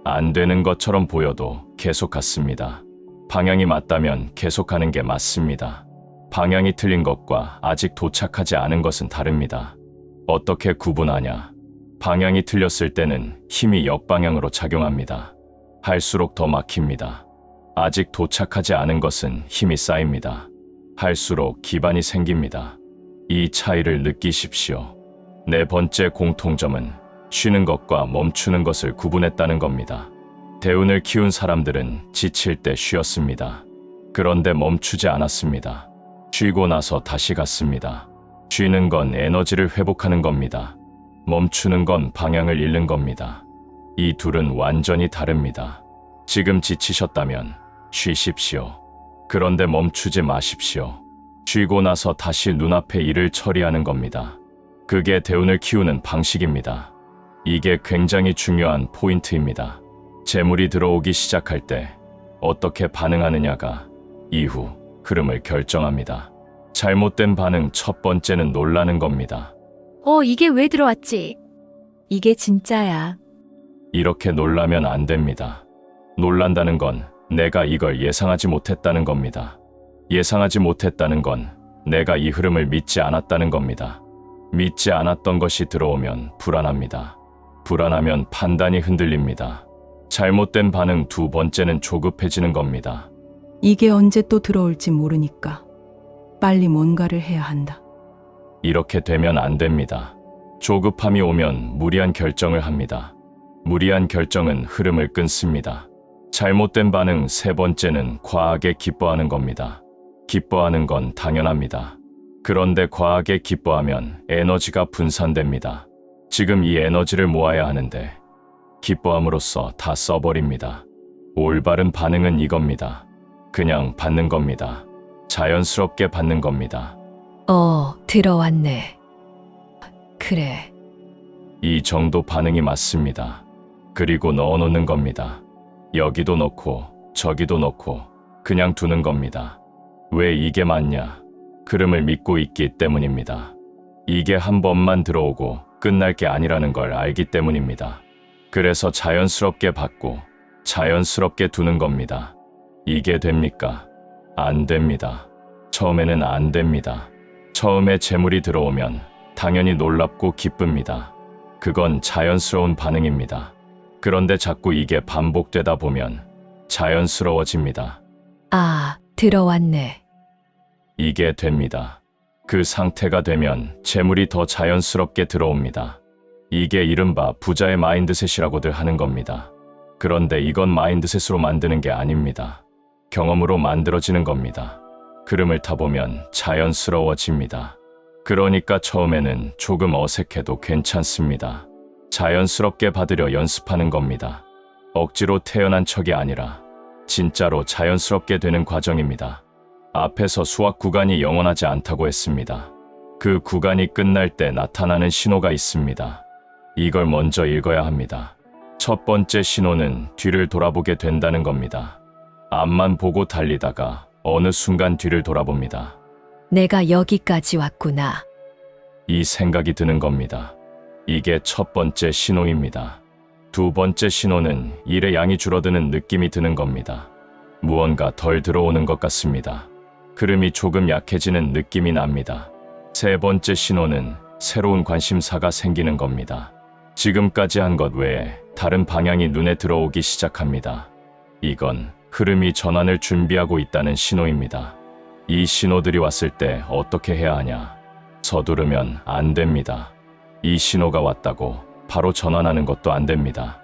S1: 안 되는 것처럼 보여도 계속 갔습니다. 방향이 맞다면 계속하는 게 맞습니다. 방향이 틀린 것과 아직 도착하지 않은 것은 다릅니다. 어떻게 구분하냐? 방향이 틀렸을 때는 힘이 역방향으로 작용합니다. 할수록 더 막힙니다. 아직 도착하지 않은 것은 힘이 쌓입니다. 할수록 기반이 생깁니다. 이 차이를 느끼십시오. 네 번째 공통점은 쉬는 것과 멈추는 것을 구분했다는 겁니다. 대운을 키운 사람들은 지칠 때 쉬었습니다. 그런데 멈추지 않았습니다. 쉬고 나서 다시 갔습니다. 쉬는 건 에너지를 회복하는 겁니다. 멈추는 건 방향을 잃는 겁니다. 이 둘은 완전히 다릅니다. 지금 지치셨다면 쉬십시오. 그런데 멈추지 마십시오. 쉬고 나서 다시 눈앞의 일을 처리하는 겁니다. 그게 대운을 키우는 방식입니다. 이게 굉장히 중요한 포인트입니다. 재물이 들어오기 시작할 때 어떻게 반응하느냐가 이후 흐름을 결정합니다. 잘못된 반응 첫 번째는 놀라는 겁니다.
S7: 이게 왜 들어왔지?
S4: 이게 진짜야.
S1: 이렇게 놀라면 안 됩니다. 놀란다는 건 내가 이걸 예상하지 못했다는 겁니다. 예상하지 못했다는 건 내가 이 흐름을 믿지 않았다는 겁니다. 믿지 않았던 것이 들어오면 불안합니다. 불안하면 판단이 흔들립니다. 잘못된 반응 두 번째는 조급해지는 겁니다.
S6: 이게 언제 또 들어올지 모르니까 빨리 뭔가를 해야 한다.
S1: 이렇게 되면 안 됩니다. 조급함이 오면 무리한 결정을 합니다. 무리한 결정은 흐름을 끊습니다. 잘못된 반응 세 번째는 과하게 기뻐하는 겁니다. 기뻐하는 건 당연합니다. 그런데 과하게 기뻐하면 에너지가 분산됩니다. 지금 이 에너지를 모아야 하는데 기뻐함으로써 다 써버립니다. 올바른 반응은 이겁니다. 그냥 받는 겁니다. 자연스럽게 받는 겁니다.
S8: 들어왔네. 그래.
S1: 이 정도 반응이 맞습니다. 그리고 넣어놓는 겁니다. 여기도 넣고 저기도 넣고 그냥 두는 겁니다. 왜 이게 맞냐? 흐름을 믿고 있기 때문입니다. 이게 한 번만 들어오고 끝날 게 아니라는 걸 알기 때문입니다. 그래서 자연스럽게 받고 자연스럽게 두는 겁니다. 이게 됩니까? 안 됩니다. 처음에는 안 됩니다. 처음에 재물이 들어오면 당연히 놀랍고 기쁩니다. 그건 자연스러운 반응입니다. 그런데 자꾸 이게 반복되다 보면 자연스러워집니다.
S8: 들어왔네.
S1: 이게 됩니다. 그 상태가 되면 재물이 더 자연스럽게 들어옵니다. 이게 이른바 부자의 마인드셋이라고들 하는 겁니다. 그런데 이건 마인드셋으로 만드는 게 아닙니다. 경험으로 만들어지는 겁니다. 흐름을 타보면 자연스러워집니다. 그러니까 처음에는 조금 어색해도 괜찮습니다. 자연스럽게 받으려 연습하는 겁니다. 억지로 태어난 척이 아니라 진짜로 자연스럽게 되는 과정입니다. 앞에서 수학 구간이 영원하지 않다고 했습니다. 그 구간이 끝날 때 나타나는 신호가 있습니다. 이걸 먼저 읽어야 합니다. 첫 번째 신호는 뒤를 돌아보게 된다는 겁니다. 앞만 보고 달리다가 어느 순간 뒤를 돌아봅니다.
S8: 내가 여기까지 왔구나.
S1: 이 생각이 드는 겁니다. 이게 첫 번째 신호입니다. 두 번째 신호는 일의 양이 줄어드는 느낌이 드는 겁니다. 무언가 덜 들어오는 것 같습니다. 흐름이 조금 약해지는 느낌이 납니다. 세 번째 신호는 새로운 관심사가 생기는 겁니다. 지금까지 한 것 외에 다른 방향이 눈에 들어오기 시작합니다. 이건 흐름이 전환을 준비하고 있다는 신호입니다. 이 신호들이 왔을 때 어떻게 해야 하냐? 서두르면 안 됩니다. 이 신호가 왔다고 바로 전환하는 것도 안 됩니다.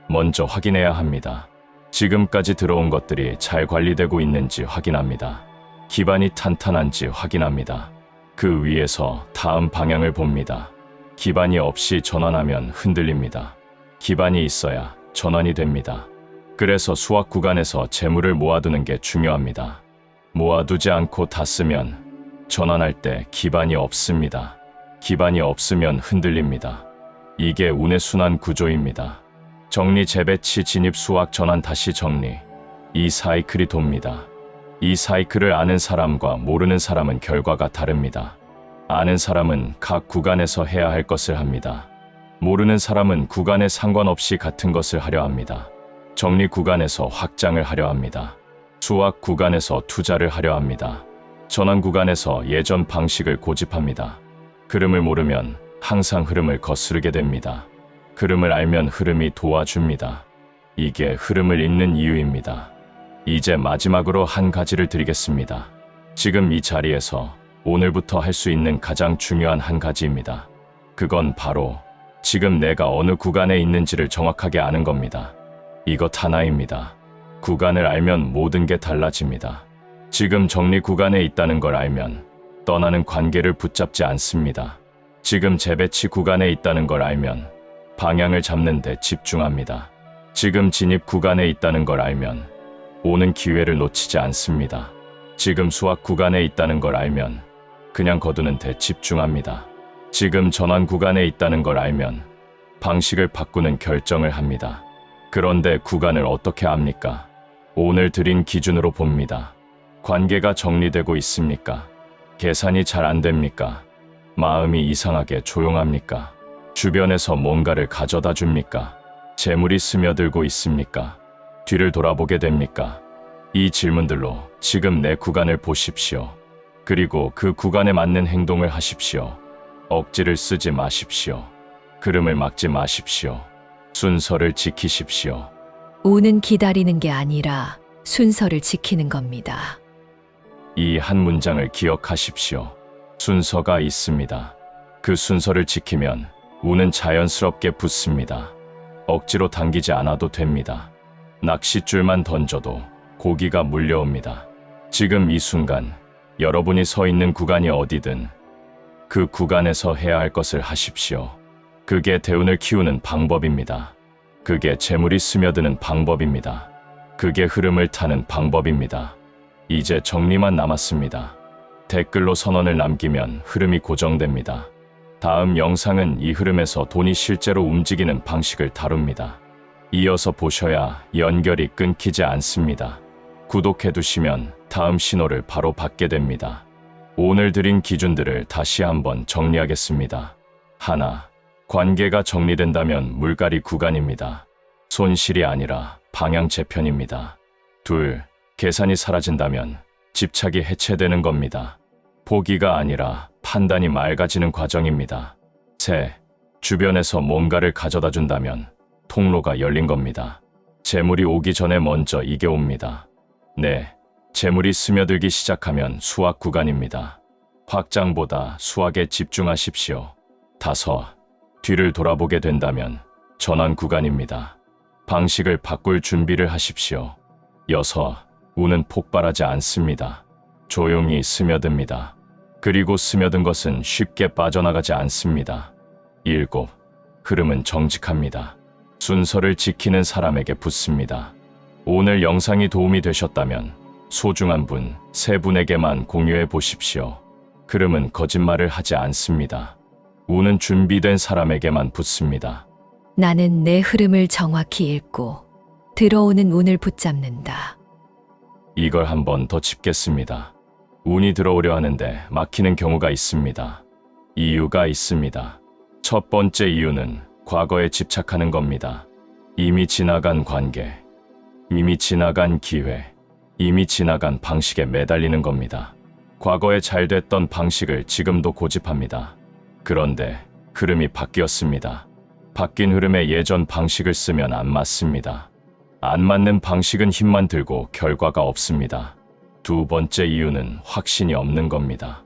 S1: 먼저 확인해야 합니다. 지금까지 들어온 것들이 잘 관리되고 있는지 확인합니다. 기반이 탄탄한지 확인합니다. 그 위에서 다음 방향을 봅니다. 기반이 없이 전환하면 흔들립니다. 기반이 있어야 전환이 됩니다. 그래서 수학 구간에서 재물을 모아두는 게 중요합니다. 모아두지 않고 다 쓰면 전환할 때 기반이 없습니다. 기반이 없으면 흔들립니다. 이게 운의 순환 구조입니다. 정리, 재배치, 진입, 수확, 전환, 다시 정리. 이 사이클이 돕니다. 이 사이클을 아는 사람과 모르는 사람은 결과가 다릅니다. 아는 사람은 각 구간에서 해야 할 것을 합니다. 모르는 사람은 구간에 상관없이 같은 것을 하려 합니다. 정리 구간에서 확장을 하려 합니다. 수확 구간에서 투자를 하려 합니다. 전환 구간에서 예전 방식을 고집합니다. 흐름을 모르면 항상 흐름을 거스르게 됩니다. 흐름을 알면 흐름이 도와줍니다. 이게 흐름을 읽는 이유입니다. 이제 마지막으로 한 가지를 드리겠습니다. 지금 이 자리에서 오늘부터 할 수 있는 가장 중요한 한 가지입니다. 그건 바로 지금 내가 어느 구간에 있는지를 정확하게 아는 겁니다. 이것 하나입니다. 구간을 알면 모든 게 달라집니다. 지금 정리 구간에 있다는 걸 알면 떠나는 관계를 붙잡지 않습니다. 지금 재배치 구간에 있다는 걸 알면 방향을 잡는 데 집중합니다. 지금 진입 구간에 있다는 걸 알면 오는 기회를 놓치지 않습니다. 지금 수확 구간에 있다는 걸 알면 그냥 거두는 데 집중합니다. 지금 전환 구간에 있다는 걸 알면 방식을 바꾸는 결정을 합니다. 그런데 구간을 어떻게 압니까? 오늘 드린 기준으로 봅니다. 관계가 정리되고 있습니까? 계산이 잘 안 됩니까? 마음이 이상하게 조용합니까? 주변에서 뭔가를 가져다 줍니까? 재물이 스며들고 있습니까? 뒤를 돌아보게 됩니까? 이 질문들로 지금 내 구간을 보십시오. 그리고 그 구간에 맞는 행동을 하십시오. 억지를 쓰지 마십시오. 흐름을 막지 마십시오. 순서를 지키십시오.
S8: 운은 기다리는 게 아니라 순서를 지키는 겁니다.
S1: 이 한 문장을 기억하십시오. 순서가 있습니다. 그 순서를 지키면 운은 자연스럽게 붙습니다. 억지로 당기지 않아도 됩니다. 낚싯줄만 던져도 고기가 물려옵니다. 지금 이 순간 여러분이 서 있는 구간이 어디든 그 구간에서 해야 할 것을 하십시오. 그게 대운을 키우는 방법입니다. 그게 재물이 스며드는 방법입니다. 그게 흐름을 타는 방법입니다. 이제 정리만 남았습니다. 댓글로 선언을 남기면 흐름이 고정됩니다. 다음 영상은 이 흐름에서 돈이 실제로 움직이는 방식을 다룹니다. 이어서 보셔야 연결이 끊기지 않습니다. 구독해 두시면 다음 신호를 바로 받게 됩니다. 오늘 드린 기준들을 다시 한번 정리하겠습니다. 하나, 관계가 정리된다면 물갈이 구간입니다. 손실이 아니라 방향 재편입니다. 둘, 계산이 사라진다면 집착이 해체되는 겁니다. 포기가 아니라 판단이 맑아지는 과정입니다. 셋, 주변에서 뭔가를 가져다 준다면 통로가 열린 겁니다. 재물이 오기 전에 먼저 이게 옵니다. 네, 재물이 스며들기 시작하면 수확 구간입니다. 확장보다 수확에 집중하십시오. 다섯, 뒤를 돌아보게 된다면 전환 구간입니다. 방식을 바꿀 준비를 하십시오. 여섯, 운은 폭발하지 않습니다. 조용히 스며듭니다. 그리고 스며든 것은 쉽게 빠져나가지 않습니다. 일곱, 흐름은 정직합니다. 순서를 지키는 사람에게 붙습니다. 오늘 영상이 도움이 되셨다면 소중한 분, 세 분에게만 공유해 보십시오. 흐름은 거짓말을 하지 않습니다. 운은 준비된 사람에게만 붙습니다.
S8: 나는 내 흐름을 정확히 읽고 들어오는 운을 붙잡는다.
S1: 이걸 한 번 더 짚겠습니다. 운이 들어오려 하는데 막히는 경우가 있습니다. 이유가 있습니다. 첫 번째 이유는 과거에 집착하는 겁니다. 이미 지나간 관계, 이미 지나간 기회, 이미 지나간 방식에 매달리는 겁니다. 과거에 잘 됐던 방식을 지금도 고집합니다. 그런데 흐름이 바뀌었습니다. 바뀐 흐름에 예전 방식을 쓰면 안 맞습니다. 안 맞는 방식은 힘만 들고 결과가 없습니다. 두 번째 이유는 확신이 없는 겁니다.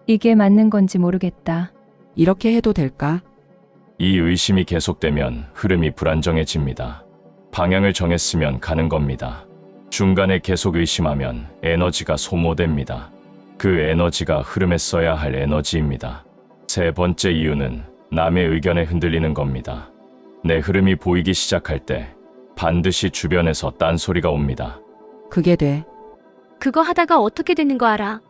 S5: 이게 맞는 건지 모르겠다.
S2: 이렇게 해도 될까?
S1: 이 의심이 계속되면 흐름이 불안정해집니다. 방향을 정했으면 가는 겁니다. 중간에 계속 의심하면 에너지가 소모됩니다. 그 에너지가 흐름에 써야 할 에너지입니다. 세 번째 이유는 남의 의견에 흔들리는 겁니다. 내 흐름이 보이기 시작할 때 반드시 주변에서 딴소리가 옵니다.
S2: 그게 돼.
S7: 그거 하다가 어떻게 되는 거 알아?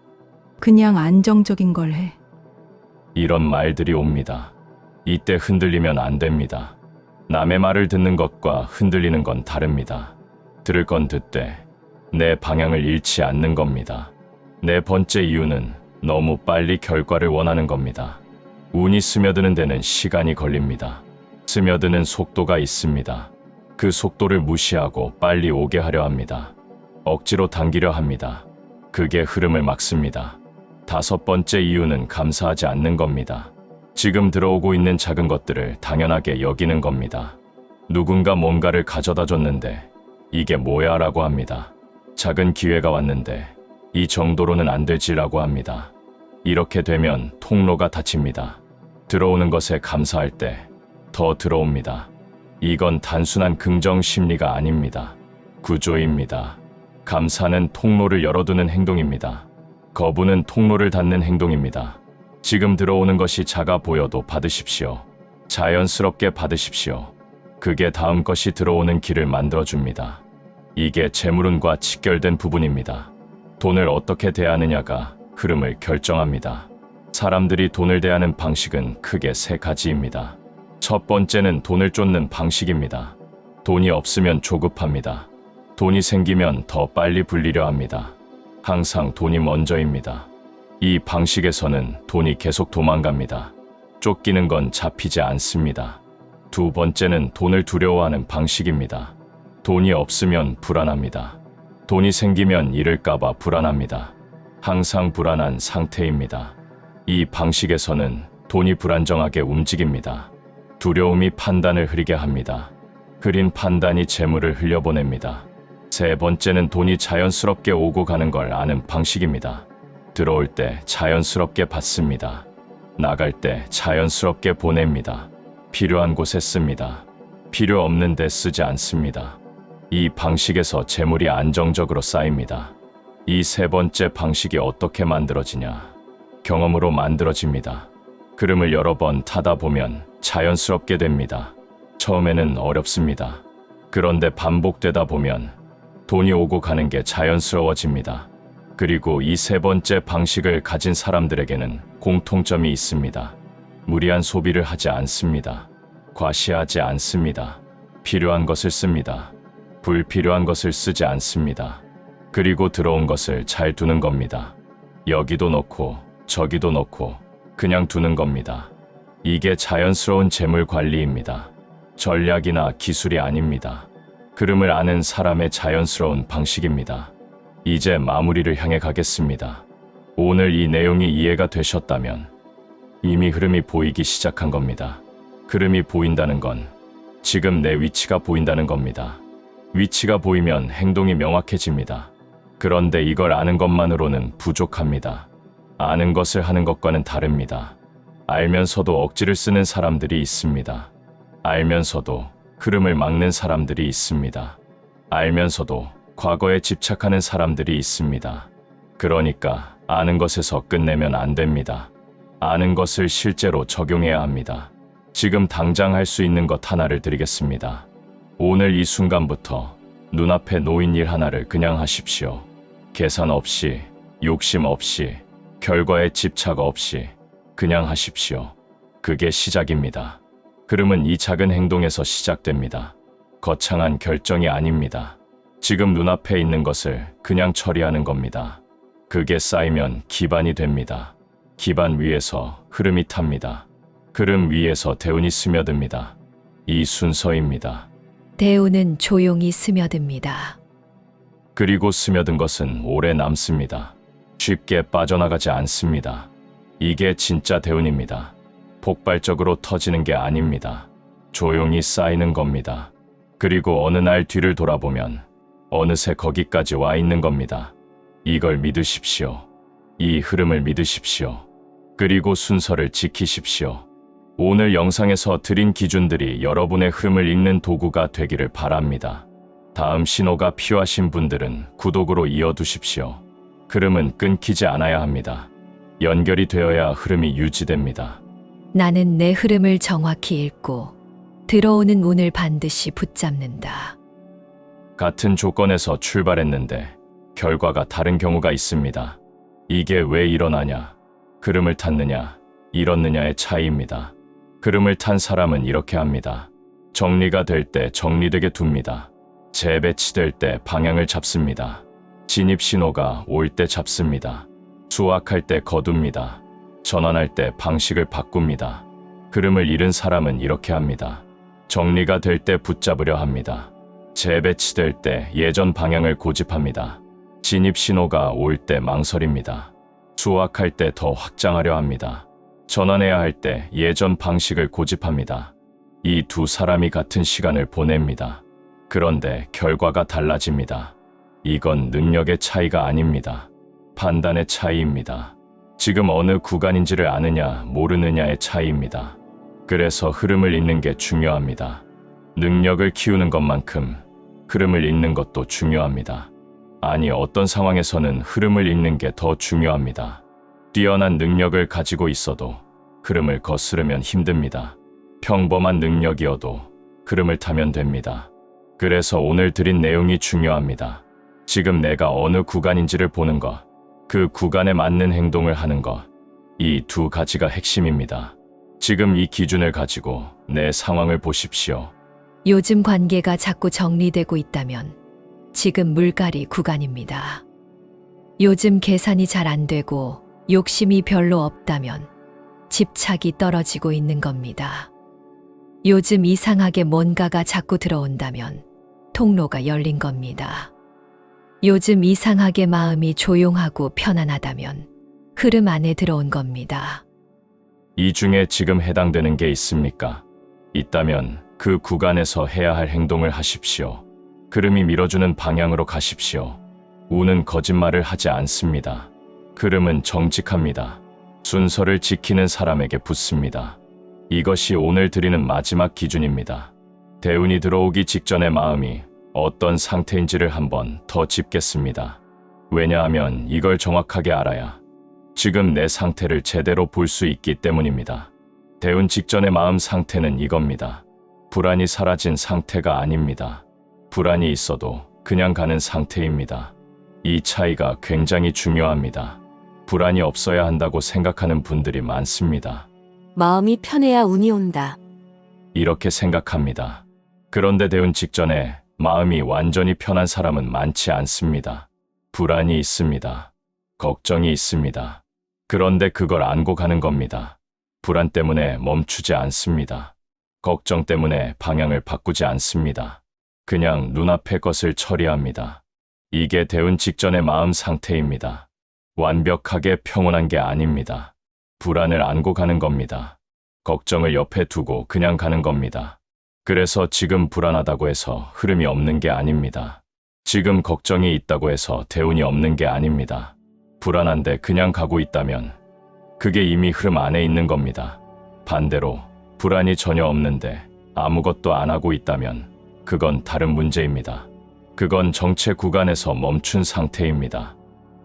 S6: 그냥 안정적인 걸 해.
S1: 이런 말들이 옵니다. 이때 흔들리면 안 됩니다. 남의 말을 듣는 것과 흔들리는 건 다릅니다. 들을 건 듣되 내 방향을 잃지 않는 겁니다. 네 번째 이유는 너무 빨리 결과를 원하는 겁니다. 운이 스며드는 데는 시간이 걸립니다. 스며드는 속도가 있습니다. 그 속도를 무시하고 빨리 오게 하려 합니다. 억지로 당기려 합니다. 그게 흐름을 막습니다. 다섯 번째 이유는 감사하지 않는 겁니다. 지금 들어오고 있는 작은 것들을 당연하게 여기는 겁니다. 누군가 뭔가를 가져다 줬는데 이게 뭐야 라고 합니다. 작은 기회가 왔는데 이 정도로는 안 되지라고 합니다. 이렇게 되면 통로가 닫힙니다. 들어오는 것에 감사할 때 더 들어옵니다. 이건 단순한 긍정 심리가 아닙니다. 구조입니다. 감사는 통로를 열어두는 행동입니다. 거부는 통로를 닫는 행동입니다. 지금 들어오는 것이 작아 보여도 받으십시오. 자연스럽게 받으십시오. 그게 다음 것이 들어오는 길을 만들어줍니다. 이게 재물운과 직결된 부분입니다. 돈을 어떻게 대하느냐가 흐름을 결정합니다. 사람들이 돈을 대하는 방식은 크게 세 가지입니다. 첫 번째는 돈을 쫓는 방식입니다. 돈이 없으면 조급합니다. 돈이 생기면 더 빨리 불리려 합니다. 항상 돈이 먼저입니다. 이 방식에서는 돈이 계속 도망갑니다. 쫓기는 건 잡히지 않습니다. 두 번째는 돈을 두려워하는 방식입니다. 돈이 없으면 불안합니다. 돈이 생기면 잃을까봐 불안합니다. 항상 불안한 상태입니다. 이 방식에서는 돈이 불안정하게 움직입니다. 두려움이 판단을 흐리게 합니다. 흐린 판단이 재물을 흘려보냅니다. 세 번째는 돈이 자연스럽게 오고 가는 걸 아는 방식입니다. 들어올 때 자연스럽게 받습니다. 나갈 때 자연스럽게 보냅니다. 필요한 곳에 씁니다. 필요 없는 데 쓰지 않습니다. 이 방식에서 재물이 안정적으로 쌓입니다. 이 세 번째 방식이 어떻게 만들어지냐? 경험으로 만들어집니다. 흐름을 여러 번 타다 보면 자연스럽게 됩니다. 처음에는 어렵습니다. 그런데 반복되다 보면 돈이 오고 가는 게 자연스러워집니다. 그리고 이 세 번째 방식을 가진 사람들에게는 공통점이 있습니다. 무리한 소비를 하지 않습니다. 과시하지 않습니다. 필요한 것을 씁니다. 불필요한 것을 쓰지 않습니다. 그리고 들어온 것을 잘 두는 겁니다. 여기도 넣고 저기도 넣고 그냥 두는 겁니다. 이게 자연스러운 재물 관리입니다. 전략이나 기술이 아닙니다. 흐름을 아는 사람의 자연스러운 방식입니다. 이제 마무리를 향해 가겠습니다. 오늘 이 내용이 이해가 되셨다면 이미 흐름이 보이기 시작한 겁니다. 흐름이 보인다는 건 지금 내 위치가 보인다는 겁니다. 위치가 보이면 행동이 명확해집니다. 그런데 이걸 아는 것만으로는 부족합니다. 아는 것을 하는 것과는 다릅니다. 알면서도 억지를 쓰는 사람들이 있습니다. 알면서도 흐름을 막는 사람들이 있습니다. 알면서도 과거에 집착하는 사람들이 있습니다. 그러니까 아는 것에서 끝내면 안 됩니다. 아는 것을 실제로 적용해야 합니다. 지금 당장 할 수 있는 것 하나를 드리겠습니다. 오늘 이 순간부터 눈앞에 놓인 일 하나를 그냥 하십시오. 계산 없이, 욕심 없이, 결과에 집착 없이 그냥 하십시오. 그게 시작입니다. 흐름은 이 작은 행동에서 시작됩니다. 거창한 결정이 아닙니다. 지금 눈앞에 있는 것을 그냥 처리하는 겁니다. 그게 쌓이면 기반이 됩니다. 기반 위에서 흐름이 탑니다. 흐름 위에서 대운이 스며듭니다. 이 순서입니다.
S8: 대운은 조용히 스며듭니다.
S1: 그리고 스며든 것은 오래 남습니다. 쉽게 빠져나가지 않습니다. 이게 진짜 대운입니다. 폭발적으로 터지는 게 아닙니다. 조용히 쌓이는 겁니다. 그리고 어느 날 뒤를 돌아보면 어느새 거기까지 와 있는 겁니다. 이걸 믿으십시오. 이 흐름을 믿으십시오. 그리고 순서를 지키십시오. 오늘 영상에서 드린 기준들이 여러분의 흐름을 읽는 도구가 되기를 바랍니다. 다음 신호가 필요하신 분들은 구독으로 이어두십시오. 흐름은 끊기지 않아야 합니다. 연결이 되어야 흐름이 유지됩니다.
S8: 나는 내 흐름을 정확히 읽고 들어오는 운을 반드시 붙잡는다.
S1: 같은 조건에서 출발했는데 결과가 다른 경우가 있습니다. 이게 왜 일어나냐? 흐름을 탔느냐, 잃었느냐의 차이입니다. 흐름을 탄 사람은 이렇게 합니다. 정리가 될 때 정리되게 둡니다. 재배치될 때 방향을 잡습니다. 진입 신호가 올 때 잡습니다. 수확할 때 거둡니다. 전환할 때 방식을 바꿉니다. 흐름을 잃은 사람은 이렇게 합니다. 정리가 될 때 붙잡으려 합니다. 재배치될 때 예전 방향을 고집합니다. 진입 신호가 올 때 망설입니다. 수확할 때 더 확장하려 합니다. 전환해야 할 때 예전 방식을 고집합니다. 이 두 사람이 같은 시간을 보냅니다. 그런데 결과가 달라집니다. 이건 능력의 차이가 아닙니다. 판단의 차이입니다. 지금 어느 구간인지를 아느냐 모르느냐의 차이입니다. 그래서 흐름을 읽는 게 중요합니다. 능력을 키우는 것만큼 흐름을 읽는 것도 중요합니다. 아니, 어떤 상황에서는 흐름을 읽는 게 더 중요합니다. 뛰어난 능력을 가지고 있어도 흐름을 거스르면 힘듭니다. 평범한 능력이어도 흐름을 타면 됩니다. 그래서 오늘 드린 내용이 중요합니다. 지금 내가 어느 구간인지를 보는 것, 그 구간에 맞는 행동을 하는 것, 이 두 가지가 핵심입니다. 지금 이 기준을 가지고 내 상황을 보십시오.
S8: 요즘 관계가 자꾸 정리되고 있다면 지금 물갈이 구간입니다. 요즘 계산이 잘 안 되고 욕심이 별로 없다면 집착이 떨어지고 있는 겁니다. 요즘 이상하게 뭔가가 자꾸 들어온다면 통로가 열린 겁니다. 요즘 이상하게 마음이 조용하고 편안하다면 흐름 안에 들어온 겁니다.
S1: 이 중에 지금 해당되는 게 있습니까? 있다면 그 구간에서 해야 할 행동을 하십시오. 흐름이 밀어주는 방향으로 가십시오. 운은 거짓말을 하지 않습니다. 흐름은 정직합니다. 순서를 지키는 사람에게 붙습니다. 이것이 오늘 드리는 마지막 기준입니다. 대운이 들어오기 직전의 마음이 어떤 상태인지를 한번 더 짚겠습니다. 왜냐하면 이걸 정확하게 알아야 지금 내 상태를 제대로 볼 수 있기 때문입니다. 대운 직전의 마음 상태는 이겁니다. 불안이 사라진 상태가 아닙니다. 불안이 있어도 그냥 가는 상태입니다. 이 차이가 굉장히 중요합니다. 불안이 없어야 한다고 생각하는 분들이 많습니다.
S4: 마음이 편해야 운이 온다.
S1: 이렇게 생각합니다. 그런데 대운 직전에 마음이 완전히 편한 사람은 많지 않습니다. 불안이 있습니다. 걱정이 있습니다. 그런데 그걸 안고 가는 겁니다. 불안 때문에 멈추지 않습니다. 걱정 때문에 방향을 바꾸지 않습니다. 그냥 눈앞의 것을 처리합니다. 이게 대운 직전의 마음 상태입니다. 완벽하게 평온한 게 아닙니다. 불안을 안고 가는 겁니다. 걱정을 옆에 두고 그냥 가는 겁니다. 그래서 지금 불안하다고 해서 흐름이 없는 게 아닙니다. 지금 걱정이 있다고 해서 대운이 없는 게 아닙니다. 불안한데 그냥 가고 있다면 그게 이미 흐름 안에 있는 겁니다. 반대로 불안이 전혀 없는데 아무것도 안 하고 있다면 그건 다른 문제입니다. 그건 정체 구간에서 멈춘 상태입니다.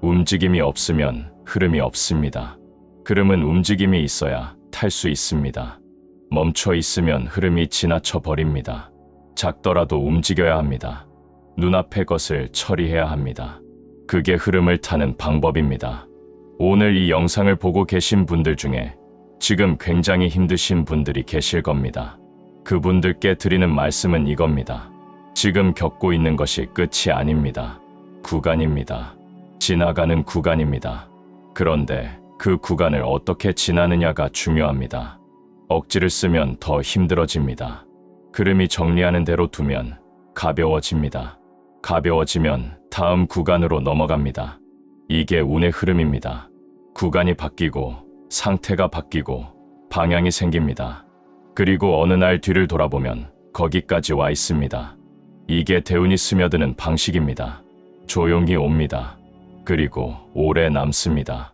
S1: 움직임이 없으면 흐름이 없습니다. 흐름은 움직임이 있어야 탈 수 있습니다. 멈춰 있으면 흐름이 지나쳐 버립니다. 작더라도 움직여야 합니다. 눈앞의 것을 처리해야 합니다. 그게 흐름을 타는 방법입니다. 오늘 이 영상을 보고 계신 분들 중에 지금 굉장히 힘드신 분들이 계실 겁니다. 그분들께 드리는 말씀은 이겁니다. 지금 겪고 있는 것이 끝이 아닙니다. 구간입니다. 지나가는 구간입니다. 그런데 그 구간을 어떻게 지나느냐가 중요합니다. 억지를 쓰면 더 힘들어집니다. 흐름이 정리하는 대로 두면 가벼워집니다. 가벼워지면 다음 구간으로 넘어갑니다. 이게 운의 흐름입니다. 구간이 바뀌고 상태가 바뀌고 방향이 생깁니다. 그리고 어느 날 뒤를 돌아보면 거기까지 와 있습니다. 이게 대운이 스며드는 방식입니다. 조용히 옵니다. 그리고 오래 남습니다.